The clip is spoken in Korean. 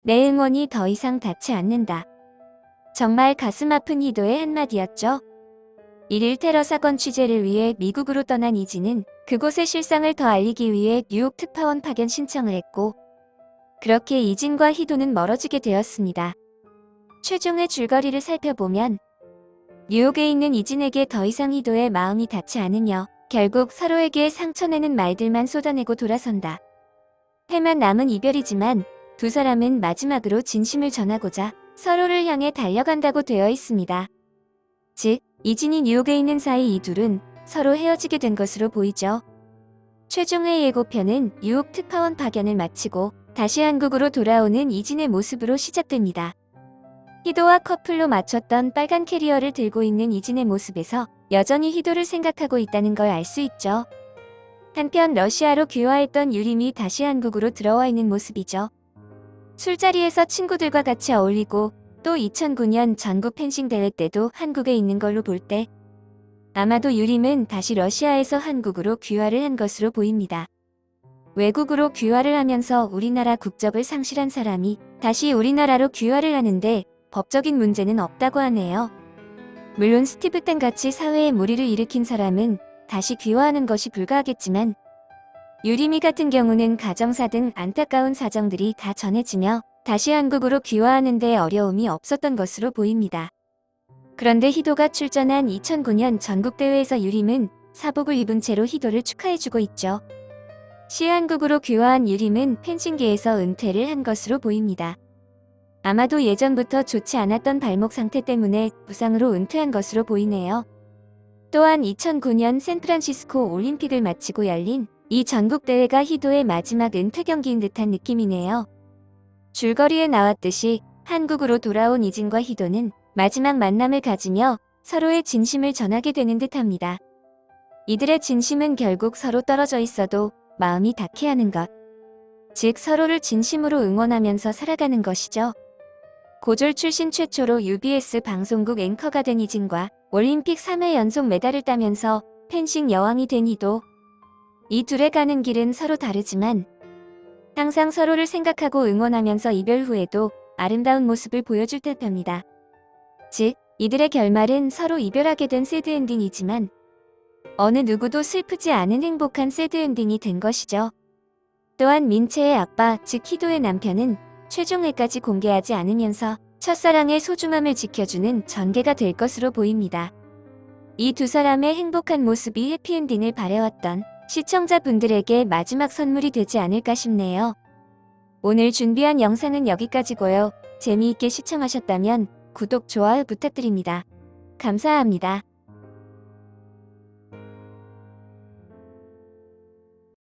내 응원이 더 이상 닿지 않는다. 정말 가슴 아픈 희도의 한마디였죠. 1일 테러 사건 취재를 위해 미국으로 떠난 이진은 그곳의 실상을 더 알리기 위해 뉴욕 특파원 파견 신청을 했고, 그렇게 이진과 희도는 멀어지게 되었습니다. 최종의 줄거리를 살펴보면 뉴욕에 있는 이진에게 더 이상 희도의 마음이 닿지 않으며 결국 서로에게 상처내는 말들만 쏟아내고 돌아선다. 해만 남은 이별이지만 두 사람은 마지막으로 진심을 전하고자 서로를 향해 달려간다고 되어 있습니다. 즉, 이진이 뉴욕에 있는 사이 이 둘은 서로 헤어지게 된 것으로 보이죠. 최종의 예고편은 뉴욕 특파원 파견을 마치고 다시 한국으로 돌아오는 이진의 모습으로 시작됩니다. 희도와 커플로 맞췄던 빨간 캐리어를 들고 있는 이진의 모습에서 여전히 희도를 생각하고 있다는 걸 알 수 있죠. 한편 러시아로 귀화했던 유림이 다시 한국으로 들어와 있는 모습이죠. 술자리에서 친구들과 같이 어울리고 또 2009년 전국 펜싱 대회 때도 한국에 있는 걸로 볼 때 아마도 유림은 다시 러시아에서 한국으로 귀화를 한 것으로 보입니다. 외국으로 귀화를 하면서 우리나라 국적을 상실한 사람이 다시 우리나라로 귀화를 하는데 법적인 문제는 없다고 하네요. 물론 스티브 땡같이 사회에 무리를 일으킨 사람은 다시 귀화하는 것이 불가하겠지만 유림이 같은 경우는 가정사 등 안타까운 사정들이 다 전해지며 다시 한국으로 귀화하는 데 어려움이 없었던 것으로 보입니다. 그런데 희도가 출전한 2009년 전국대회에서 유림은 사복을 입은 채로 희도를 축하해주고 있죠. 시한국으로 귀화한 유림은 펜싱계에서 은퇴를 한 것으로 보입니다. 아마도 예전부터 좋지 않았던 발목 상태 때문에 부상으로 은퇴한 것으로 보이네요. 또한 2009년 샌프란시스코 올림픽을 마치고 열린 이 전국대회가 희도의 마지막 은퇴 경기인 듯한 느낌이네요. 줄거리에 나왔듯이 한국으로 돌아온 이진과 희도는 마지막 만남을 가지며 서로의 진심을 전하게 되는 듯합니다. 이들의 진심은 결국 서로 떨어져 있어도 마음이 닿게 하는 것, 즉 서로를 진심으로 응원하면서 살아가는 것이죠. 고졸 출신 최초로 UBS 방송국 앵커가 된 이진과 올림픽 3회 연속 메달을 따면서 펜싱 여왕이 된 희도, 이 둘의 가는 길은 서로 다르지만 항상 서로를 생각하고 응원하면서 이별 후에도 아름다운 모습을 보여줄 듯합니다. 즉, 이들의 결말은 서로 이별하게 된 새드엔딩이지만 어느 누구도 슬프지 않은 행복한 새드엔딩이 된 것이죠. 또한 민채의 아빠, 즉 희도의 남편은 최종회까지 공개하지 않으면서 첫사랑의 소중함을 지켜주는 전개가 될 것으로 보입니다. 이 두 사람의 행복한 모습이 해피엔딩을 바래왔던 시청자분들에게 마지막 선물이 되지 않을까 싶네요. 오늘 준비한 영상은 여기까지고요. 재미있게 시청하셨다면 구독, 좋아요 부탁드립니다. 감사합니다.